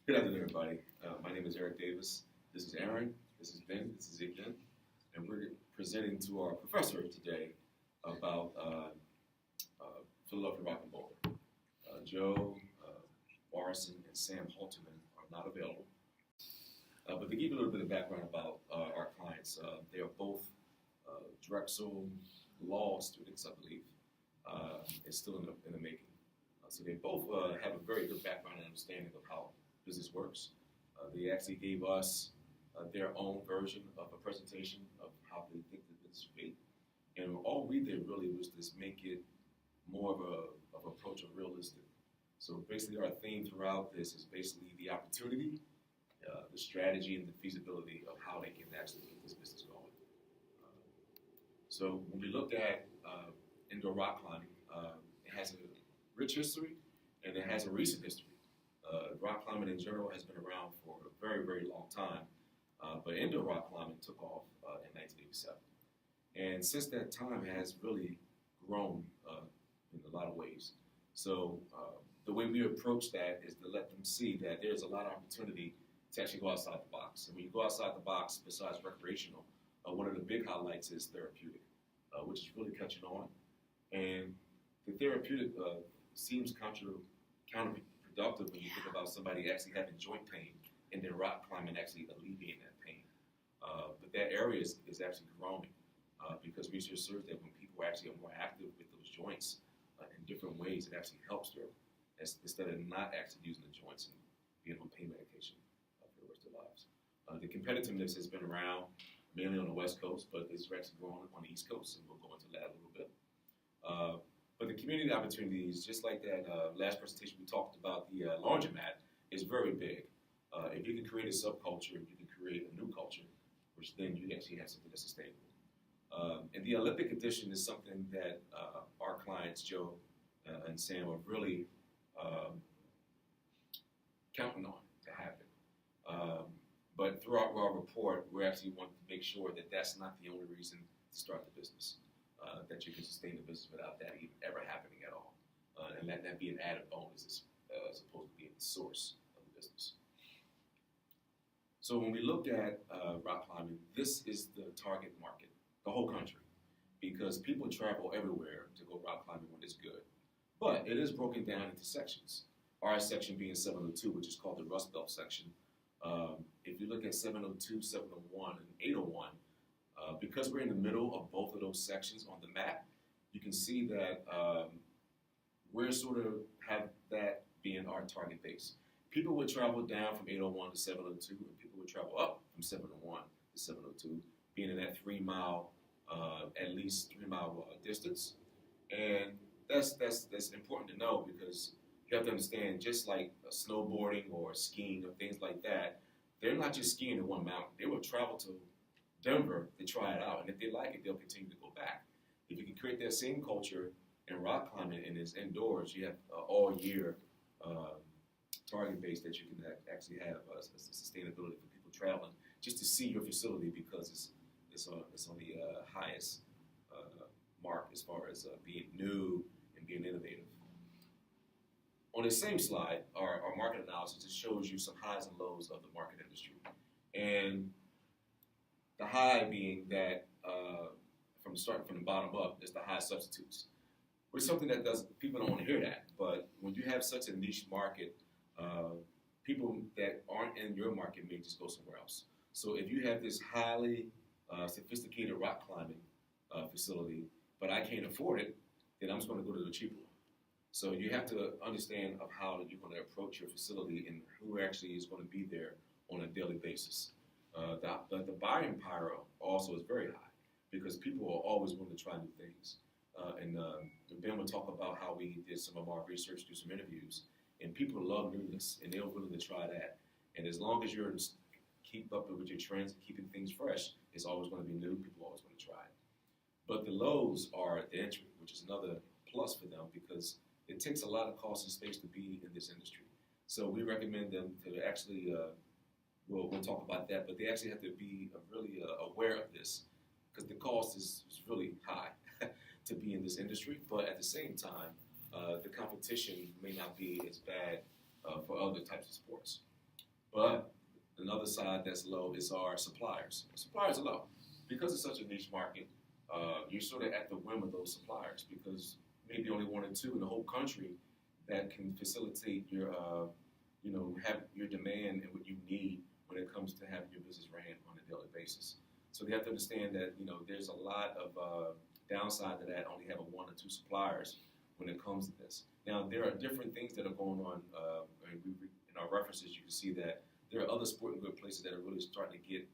Good afternoon, everybody. My name is Eric Davis. This is Aaron. This is Ben. This is Ignan. And we're presenting to our professor today about Philadelphia Rock and Roll. Joe Morrison and Sam Halterman are not available. But to give you a little bit of background about our clients, they are both Drexel law students, I believe. It's still in the making. So they both have a very good background and understanding of how business works. They actually gave us their own version of a presentation of how they think the business should be. And all we did really was just make it more of an approach of realistic. So basically our theme throughout this is basically the opportunity, the strategy, and the feasibility of how they can actually get this business going. So when we looked at indoor rock climbing, it has a rich history and it has a recent history. Rock climbing in general has been around for a very, very long time, but indoor rock climbing took off in 1987. And since that time, it has really grown in a lot of ways. So the way we approach that is to let them see that there's a lot of opportunity to actually go outside the box. And when you go outside the box, besides recreational, one of the big highlights is therapeutic, which is really catching on. And the therapeutic seems counterproductive when you think about somebody actually having joint pain and then rock climbing actually alleviating that pain. But that area is actually growing because research shows that when people actually are more active with those joints in different ways, it actually helps them instead of not actually using the joints and being on pain medication for the rest of their lives. The competitiveness has been around mainly on the West Coast, but it's actually growing on the East Coast, and we'll go into that a little bit. But the community opportunities, just like that last presentation we talked about, the laundromat is very big. If you can create a subculture, you can create a new culture, which then you actually have something that's sustainable. And the Olympic edition is something that our clients, Joe and Sam, are really counting on to happen. But throughout our report, we actually want to make sure that that's not the only reason to start the business. That you can sustain the business without that even ever happening at all. And let that be an added bonus as opposed to being the source of the business. So when we look at rock climbing, this is the target market, the whole country, because people travel everywhere to go rock climbing when it's good. But it is broken down into sections. Our section being 702, which is called the Rust Belt section. If you look at 702, 701, and 801, because we're in the middle of both of those sections on the map, you can see that we're sort of have that being our target base. People would travel down from 801 to 702, and people would travel up from 701 to 702, being in that 3 mile, at least 3 mile distance. And that's important to know because you have to understand, just like snowboarding or skiing or things like that, they're not just skiing in one mountain. They will travel to Denver to try it out, and if they like it, they'll continue to go back. If you can create that same culture in rock climbing and it's indoors, you have all year target base that you can actually have sustainability for people traveling just to see your facility because it's on the highest mark as far as being new and being innovative. On the same slide, our market analysis just shows you some highs and lows of the market industry. And the high being that starting from the bottom up is the high substitutes, which is something that people don't want to hear that. But when you have such a niche market, people that aren't in your market may just go somewhere else. So if you have this highly sophisticated rock climbing facility, but I can't afford it, then I'm just going to go to the cheaper one. So you have to understand of how you're going to approach your facility and who actually is going to be there on a daily basis. The buying power also is very high because people are always willing to try new things. And Ben will talk about how we did some of our research, do some interviews, and people love newness and they're willing to try that. And as long as you're keep up with your trends and keeping things fresh, it's always going to be new. People are always going to try it. But the lows are at the entry, which is another plus for them because it takes a lot of cost and space to be in this industry. So we recommend them to actually we'll talk about that, but they actually have to be really aware of this because the cost is really high to be in this industry. But at the same time, the competition may not be as bad for other types of sports. But another side that's low is our suppliers. Suppliers are low because it's such a niche market. You're sort of at the whim of those suppliers because maybe only one or two in the whole country that can facilitate your, have your demand and what you need when it comes to having your business ran on a daily basis. So they have to understand that there's a lot of downside to that. Only having one or two suppliers when it comes to this. Now there are different things that are going on. In our references, you can see that there are other sporting good places that are really starting to get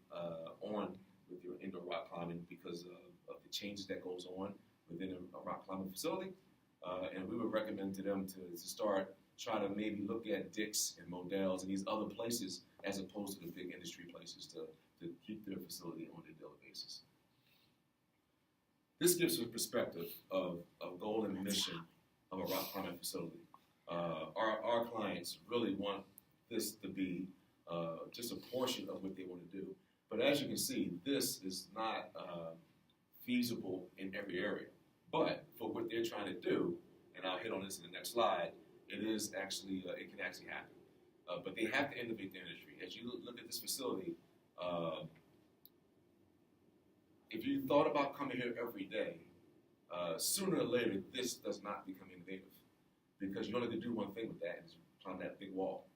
on with your indoor rock climbing because of the changes that goes on within a rock climbing facility. And we would recommend to them to start try to maybe look at Dick's and Modell's and these other places as opposed to the big industry places to keep their facility on a daily basis. This gives a perspective of goal and mission of a rock climbing facility. Our clients really want this to be just a portion of what they want to do. But as you can see, this is not feasible in every area. But for what they're trying to do, and I'll hit on this in the next slide, it is actually, it can actually happen. But they have to innovate the industry. As you look at this facility, if you thought about coming here every day, sooner or later, this does not become innovative because you only can do one thing with that, is climb that big wall.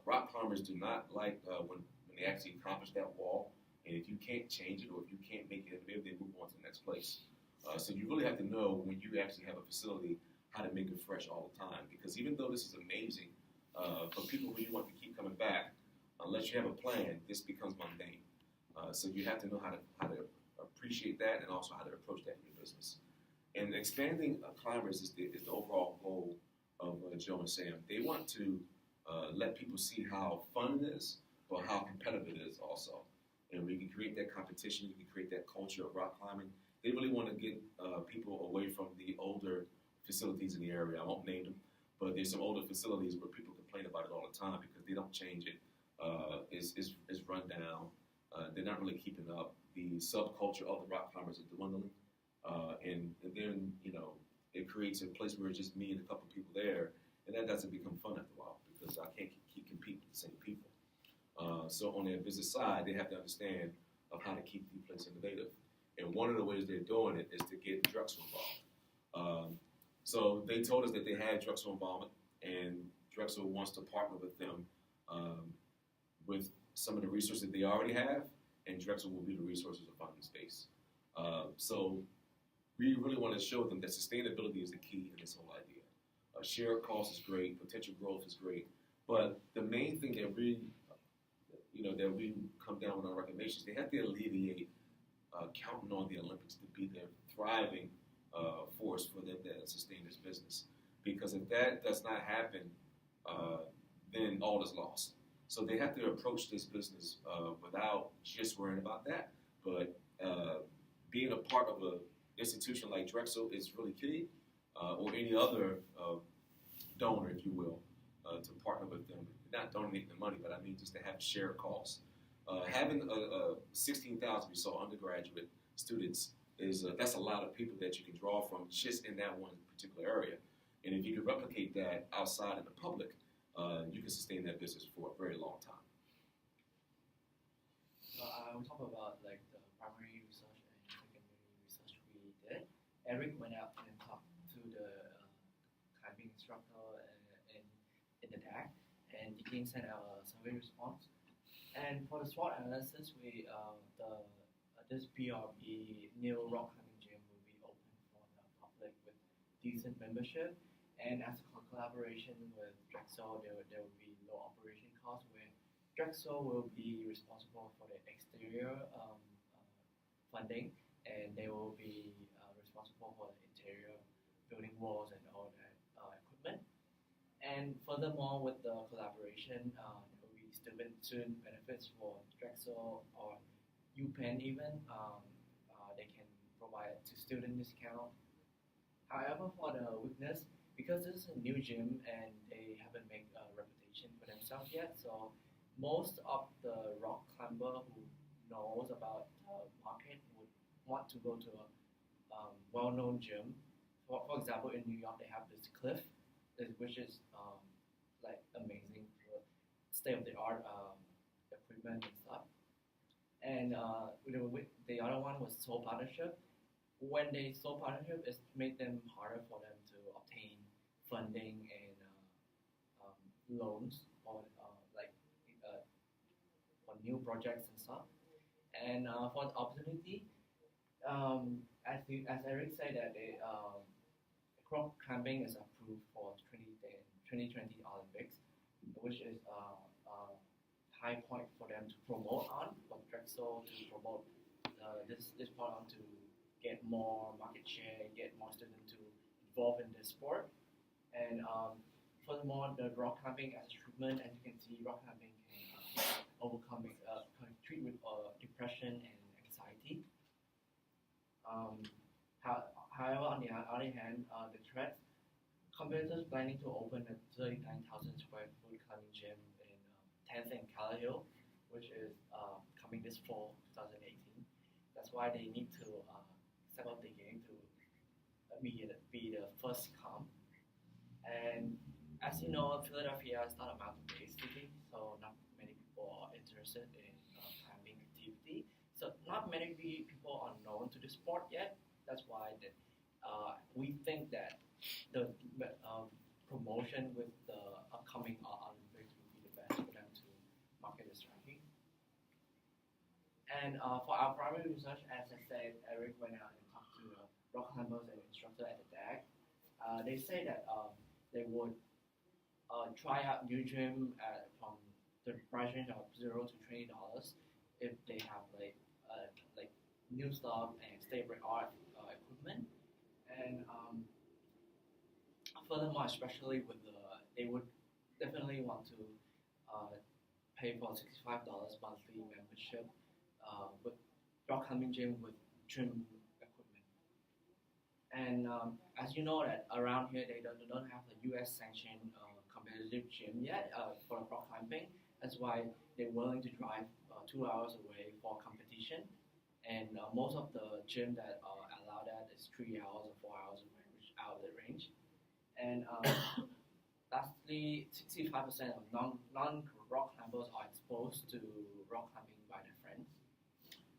Rock climbers do not like when they actually accomplish that wall, and if you can't change it or if you can't make it innovative, they move on to the next place. So you really have to know when you actually have a facility how to make it fresh all the time, because even though this is amazing, for people who you want to keep coming back, unless you have a plan, this becomes mundane. So you have to know how to appreciate that and also how to approach that in your business. And expanding climbers is the overall goal of Joe and Sam. They want to let people see how fun it is, but how competitive it is also. And we can create that competition, we can create that culture of rock climbing. They really want to get people away from the older facilities in the area. I won't name them, but there's some older facilities where people complain about it all the time because they don't change it. It's run down. They're not really keeping up. The subculture of the rock climbers is dwindling. And then, it creates a place where it's just me and a couple people there, and that doesn't become fun after a while because I can't keep competing with the same people. So on their business side, they have to understand of how to keep the place innovative. And one of the ways they're doing it is to get Drexel involved. So they told us that they had Drexel involvement, and Drexel wants to partner with them with some of the resources they already have, and Drexel will be the resources of funding space. So we really want to show them that sustainability is the key in this whole idea. Shared cost is great, potential growth is great, but the main thing that we come down with our recommendations, they have to alleviate counting on the Olympics to be their thriving force for them to sustain this business. Because if that does not happen, then all is lost. So they have to approach this business without just worrying about that. But being a part of an institution like Drexel is really key, or any other donor, if you will, to partner with them. Not donating the money, but I mean just to have shared costs. Having 16,000 or so undergraduate students that's a lot of people that you can draw from just in that one particular area. And if you can replicate that outside in the public, you can sustain that business for a very long time. I will talk about like the primary research and secondary research we did. Eric went out and talked to the climbing instructor in the DAC, and the team sent out a survey response. And for the SWOT analysis, this BRB new rock climbing gym will be open for the public with decent membership. And as a collaboration with Drexel, there will be low operation costs where Drexel will be responsible for the exterior funding, and they will be responsible for the interior building walls and all that equipment. And furthermore, with the collaboration, there will be student benefits for Drexel or UPenn even. They can provide to student discount. However, for the weakness, because this is a new gym and they haven't made a reputation for themselves yet, so most of the rock climber who knows about the market would want to go to a well-known gym. For example, in New York, they have this Cliff, which is like amazing. state of the art equipment and stuff. And the other one was sole partnership. When they sole partnership, it made them harder for them to obtain funding and loans or uh, for new projects and stuff. And for the opportunity, as Eric said that rock climbing is approved for 2020 Olympics, which is high point for them to promote on, for Drexel to promote this program to get more market share, get more students to involve in the sport. And furthermore, the rock climbing as a treatment, as you can see, rock climbing can overcome can treat with depression and anxiety. Um, However, on the other hand, the threat competitors planning to open a 39,000 square foot climbing gym in 10th and Calla Hill, which is coming this fall, 2018. That's why they need to step up the game to be the first come. And as you know, Philadelphia is not a mountain-based city, so not many people are interested in climbing activity. So not many people are known to the sport yet. That's why we think that the promotion with the upcoming Olympics will be the best for them to market the strategy. And for our primary research, as I said, Eric went out and talked to the rock climbers and instructor at the DAG. They say that they would try out new gym from the price range of $0 to $20 if they have like new stuff and state of the art equipment. And furthermore, especially with they would definitely want to pay for $65 monthly membership with rock climbing gym with gym equipment. And as you know that around here they don't have a US sanctioned competitive gym yet for rock climbing. That's why they're willing to drive 2 hours away for competition. And most of the gym that allow that is 3 hours or 4 hours away, which is out of the range. And lastly, 65% of non-rock climbers are exposed to rock climbing by their friends.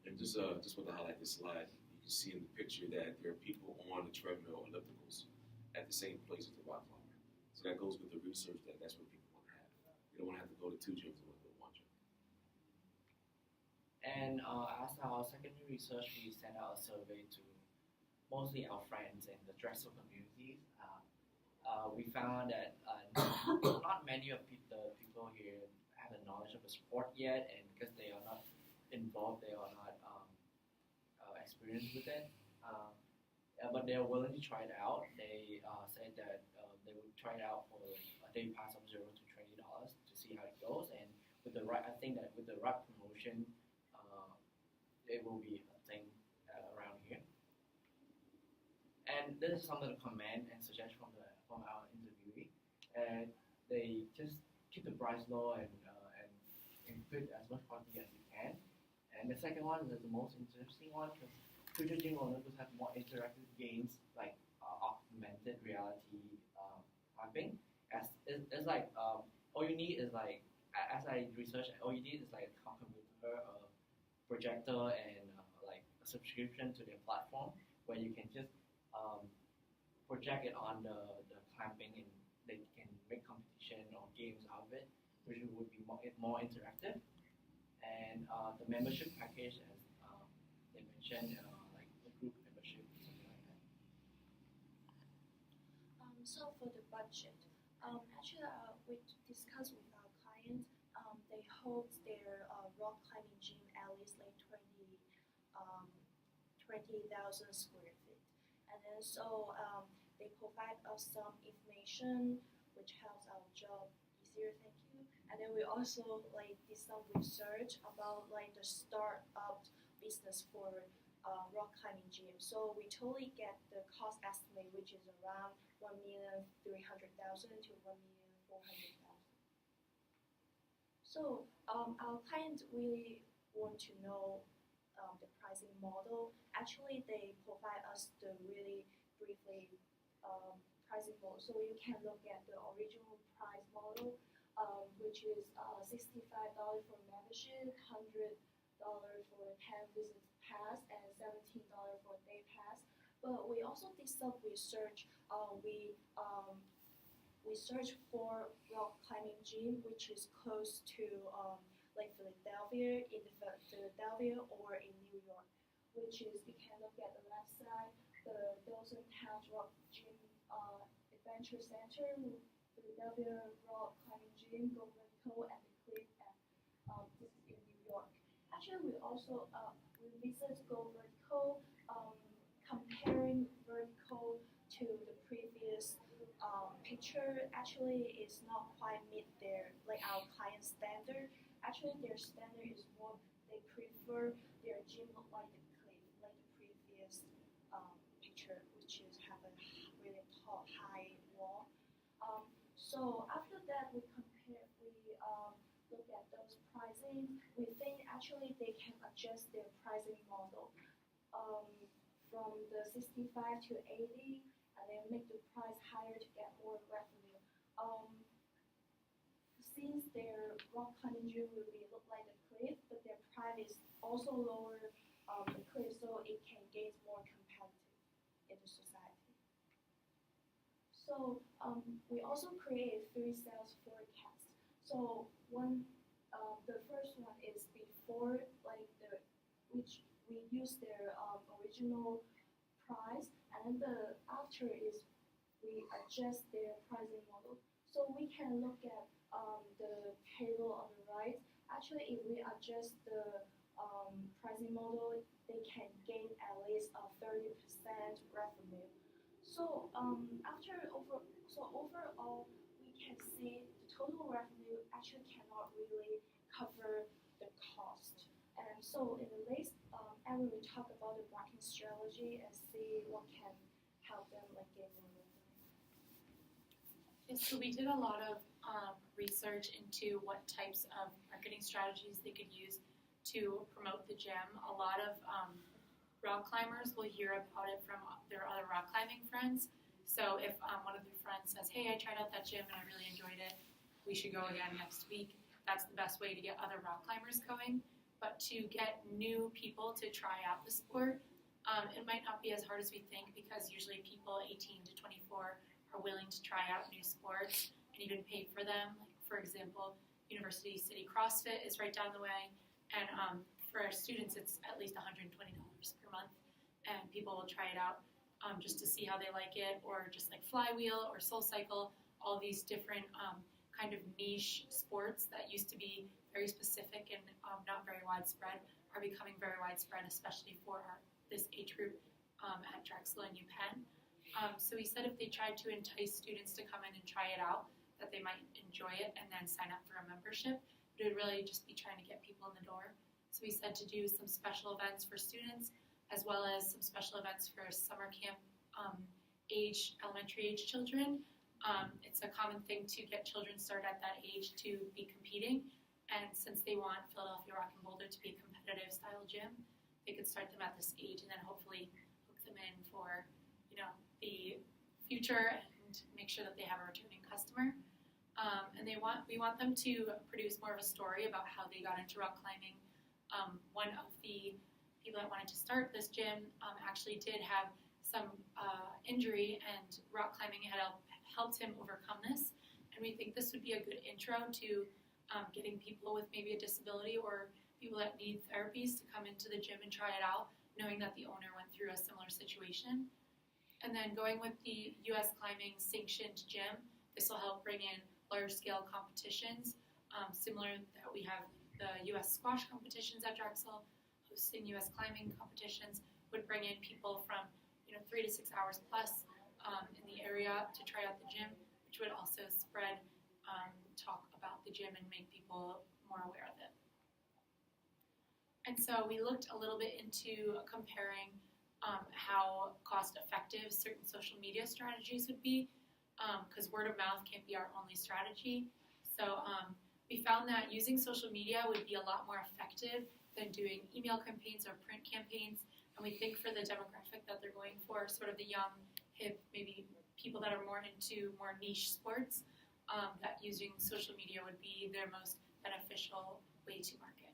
And just want to highlight this slide. You can see in the picture that there are people on the treadmill ellipticals at the same place as the rock climber. So that goes with the research that's what people want to have. They don't want to have to go to 2 gyms, they want to go to 1 gym. And as our secondary research, we sent out a survey to mostly our friends in the Drexel communities. We found that not many of the people here have the knowledge of the sport yet, and because they are not involved, they are not experienced with it. But they are willing to try it out. They said that they would try it out for a day pass of $0 to $20 to see how it goes. And with the right, I think that with the right promotion, it will be a thing around here. And this is some of the comment and suggestions from our interviewee. And they just keep the price low and include as much quantity as you can. And the second one is the most interesting one because future gym owners will have more interactive games like augmented reality mapping. It's like all you need is like as I research, all you need is like a computer, projector, and like a subscription to their platform where you can just project it on the climbing and they can make competition or games out of it, which would be more interactive. And the membership package, as they mentioned, like a group membership, something like that. So for the budget, actually we discussed with our client. They hold their rock climbing gym at least like 20,000 square feet, and then so they provide us some information which helps our job easier. Thank you. And then we also like did some research about like the startup business for rock climbing gym. So we totally get the cost estimate, which is around 1,300,000 to 1,400,000. So our clients really want to know the pricing model. Actually, they provide us the really briefly pricing model. So you can look at the original price model which is $65 for membership, $100 for 10 visits pass, and $17 for day pass. But we also did some research. We searched for rock climbing gym which is close to like Philadelphia, in Philadelphia or in New York, which is we can look at the left side, the Dawson Towns Rock Gym Adventure Center, Philadelphia Rock Climbing Gym, Go Vertical, and the Cliff, and this is in New York. Actually, we also we visit Go Vertical, comparing vertical to the previous picture. Actually, it's not quite meet their like our client standard. Actually, their standard is more they prefer their gym look like the cliff, like the previous picture, which is have a really tall, high wall. So after that, we look at those pricing. We think actually they can adjust their pricing model from the 65 to 80, and then make the price higher to get more revenue. Since their rock climbing gym will be look like the cliff, but their price is also lower the cliff, so it can get more competitive in the society. So we also create 3 sales forecasts. So the first one is before like which we use their original price, and then the after is we adjust their pricing model. So we can look at the table on the right. Actually, if we adjust the pricing model, they can gain at least a 30% revenue. So overall, we can see the total revenue actually cannot really cover the cost. And so in the next, Erin will talk about the marketing strategy and see what can help them like get more revenue. Yes, so we did a lot of research into what types of marketing strategies they could use to promote the gym. A lot of rock climbers will hear about it from their other rock climbing friends. So if one of their friends says, hey, I tried out that gym and I really enjoyed it, we should go again next week. That's the best way to get other rock climbers going. But to get new people to try out the sport, it might not be as hard as we think, because usually people 18 to 24 are willing to try out new sports and even pay for them. Like, for example, University City CrossFit is right down the way, and for our students it's at least $120 per month, and people will try it out just to see how they like it, or just like Flywheel or SoulCycle, all these different kind of niche sports that used to be very specific and not very widespread are becoming very widespread, especially for this age group at Drexel and UPenn. So we said if they tried to entice students to come in and try it out, that they might enjoy it and then sign up for a membership. But it would really just be trying to get people in the door. So we said to do some special events for students, as well as some special events for summer camp elementary age children. It's a common thing to get children started at that age to be competing. And since they want Philadelphia Rock and Boulder to be a competitive style gym, they could start them at this age and then hopefully hook them in for, the future and make sure that they have a returning customer. And we want them to produce more of a story about how they got into rock climbing. One of the people that wanted to start this gym actually did have some injury, and rock climbing had helped him overcome this. And we think this would be a good intro to getting people with maybe a disability or people that need therapies to come into the gym and try it out, knowing that the owner went through a similar situation. And then going with the U.S. Climbing sanctioned gym, this will help bring in large-scale competitions, similar that we have the U.S. squash competitions at Drexel. Hosting U.S. climbing competitions would bring in people from 3 to 6 hours plus in the area to try out the gym, which would also spread talk about the gym and make people more aware of it. And so we looked a little bit into comparing how cost-effective certain social media strategies would be, because word of mouth can't be our only strategy. So we found that using social media would be a lot more effective than doing email campaigns or print campaigns. And we think for the demographic that they're going for, sort of the young, hip, maybe people that are more into more niche sports, that using social media would be their most beneficial way to market.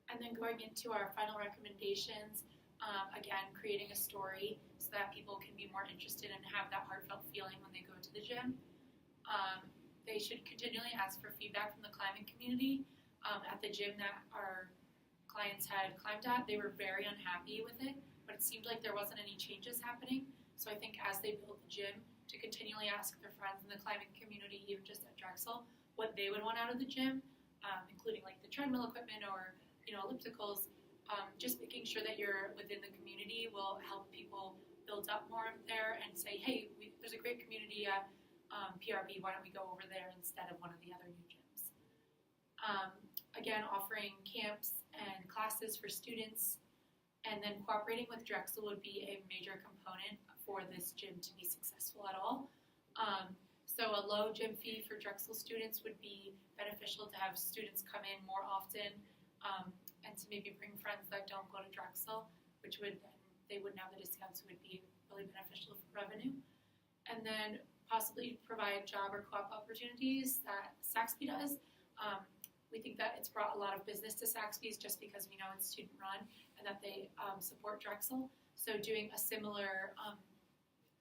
And then going into our final recommendations, again, creating a story so that people can be more interested and have that heartfelt feeling when they go to the gym. They should continually ask for feedback from the climbing community. At the gym that our clients had climbed at, they were very unhappy with it, but it seemed like there wasn't any changes happening. So I think as they build the gym, to continually ask their friends in the climbing community, even just at Drexel, what they would want out of the gym, including like the treadmill equipment or ellipticals. Just making sure that you're within the community will help people build up more there and say, hey, there's a great community at PRB, why don't we go over there instead of one of the other new gyms? Again, offering camps and classes for students, and then cooperating with Drexel would be a major component for this gym to be successful at all. So a low gym fee for Drexel students would be beneficial to have students come in more often, and to maybe bring friends that don't go to Drexel, which would then, they wouldn't have the discounts, would be really beneficial for revenue. And then possibly provide job or co-op opportunities that Saxby does. We think that it's brought a lot of business to Saxby's just because we know it's student run and that they support Drexel. So doing a similar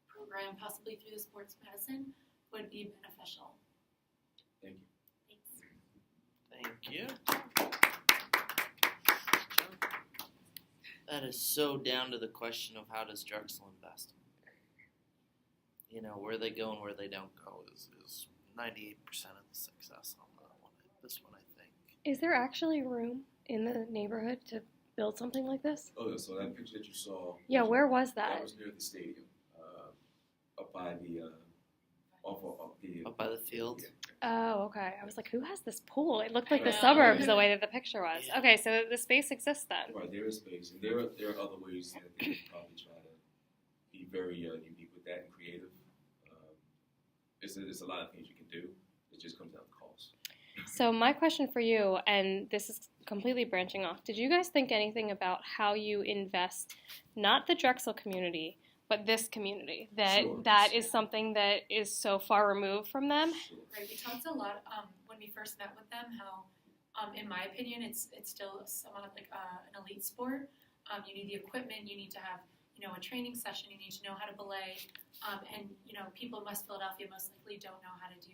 program, possibly through the sports medicine, would be beneficial. Thank you. Thanks. Thank you. That is so down to the question of how does Drexel invest? Where they go and where they don't go is 98% of the success on that one. This one, I think. Is there actually room in the neighborhood to build something like this? Oh, so that picture that you saw. Yeah, where was That that? was near the stadium, up by the, Up by the field. Yeah. Oh, okay. I was like, who has this pool? It looked like the Yeah. suburbs the way that the picture was. Yeah. Okay, so the space exists then. Right, there is space, and there are other ways that they could probably try to be very unique with that and creative. It's a lot of things you can do. It just comes down to cost. So my question for you, and this is completely branching off, did you guys think anything about how you invest, not the Drexel community, but this community, Sure. that is something that is so far removed from them? Sure. Right, we talked a lot when we first met with them how, in my opinion, it's still somewhat like an elite sport. You need the equipment, you need to have a training session, you need to know how to belay, and people in West Philadelphia most likely don't know how to do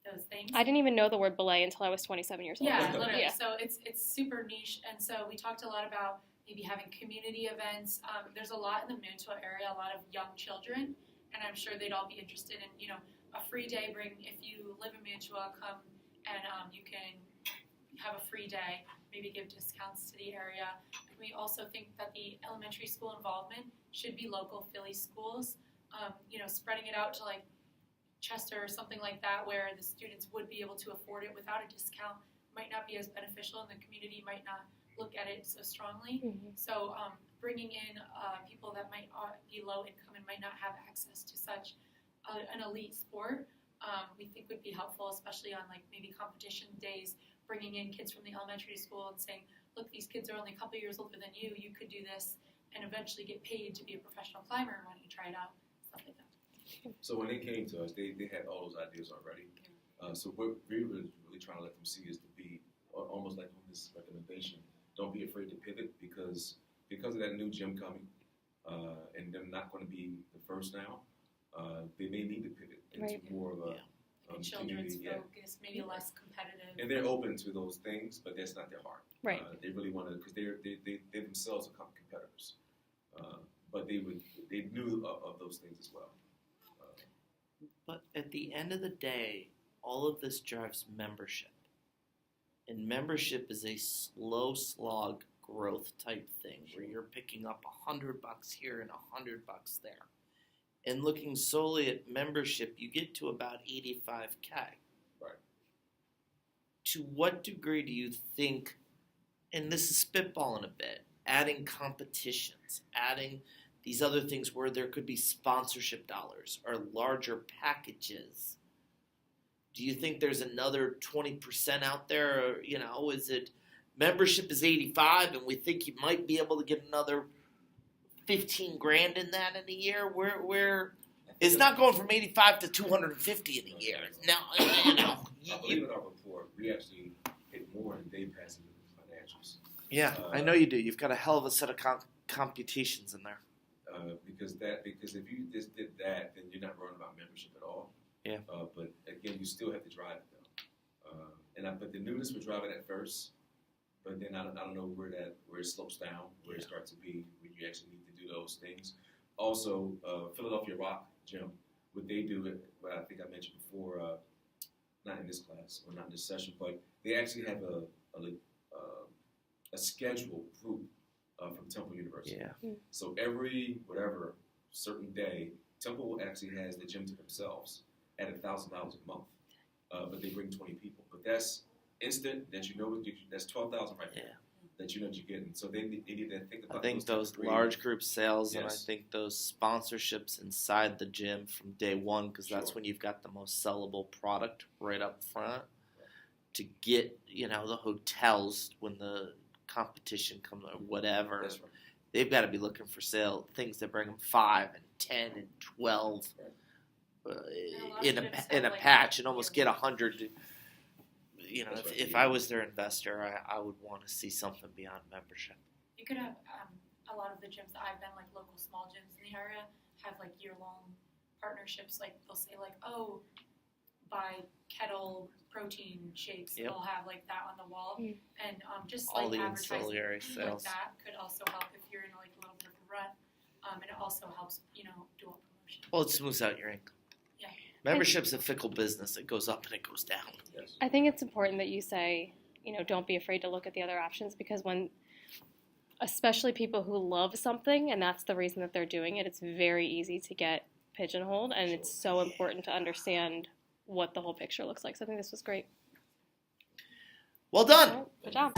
those things. I didn't even know the word belay until I was 27 years old. Yeah, literally. Yeah. So it's super niche, and so we talked a lot about maybe having community events. There's a lot in the Mantua area, a lot of young children, and I'm sure they'd all be interested in a free day. If you live in Mantua, come and you can have a free day. Maybe give discounts to the area. And we also think that the elementary school involvement should be local Philly schools. Spreading it out to like Chester or something like that, where the students would be able to afford it without a discount, might not be as beneficial, and the community might not look at it so strongly. Mhm. So bringing in people that might be low income and might not have access to such an elite sport, we think would be helpful, especially on like maybe competition days, bringing in kids from the elementary school and saying, look, these kids are only a couple years older than you could do this and eventually get paid to be a professional climber. Why don't you try it out? Stuff like that. So when they came to us, they had all those ideas already. So what we're really trying to let them see is to be almost like on this recommendation. Don't be afraid to pivot because of that new gym coming, and they're not going to be the first now. They may need to pivot into Right. more of a Like a children's community, yeah. focus, maybe less competitive. And they're open to those things, but that's not their heart. Right. They really want to, because they themselves are competitors, but they knew of those things as well. But at the end of the day, all of this drives membership. And membership is a slow slog growth type thing where you're picking up $100 here and $100 there. And looking solely at membership, you get to about $85K. Right. To what degree do you think, and this is spitballing a bit, adding competitions, adding these other things where there could be sponsorship dollars or larger packages, do you think there's another 20% out there? Or, is it membership is 85 and we think you might be able to get another $15,000 in that in a year? Where I It's not going from 85 to 250 in a year. Now, I believe in our report, we actually hit more than they pass into the financials. yeah, I know you do. You've got a hell of a set of computations in there. Because if you just did that, then you're not worrying about membership at all. Yeah. But again, you still have to drive it though. But the newness would drive it at first. But then I don't know where it slopes down, where it starts to be when you actually need to do those things. Also, Philadelphia Rock Gym, what they do, what I think I mentioned before, not in this class or not in this session, but they actually have a scheduled group from Temple University. Yeah. So every certain day, Temple actually has the gym to themselves at $1,000 a month, but they bring 20 people. But that's instant. That that's 12,000 right there. Yeah. That you know you're getting. So they need to think about. I think those those large group sales and I Yes. think those sponsorships inside the gym from day one, because that's Sure. when you've got the most sellable product right up front. To get the hotels when the competition comes or whatever, That's right. they've got to be looking for things that bring them 5 and 10 and 12 And a lot in of a gyms in have, a like, patch and almost get yearly. 100. That's right. If I was their investor, I would want to see something beyond membership. You could have a lot of the gyms that I've been, like local small gyms in the area, have like year-long partnerships. Like they'll say like, oh, buy Kettle protein shakes. Yep. They'll have like that on the wall, Mm. and just All like the advertising ancillary like sales. that could also help if you're in like a little bit of a rut, and it also helps do a promotion. Well, it smooths out your income. Yeah. Membership's a fickle business. It goes up and it goes down. Yes. I think it's important that you say, don't be afraid to look at the other options, because especially people who love something and that's the reason that they're doing it, it's very easy to get pigeonholed, and it's so important to understand what the whole picture looks like. So I think this was great. Well done. Good job.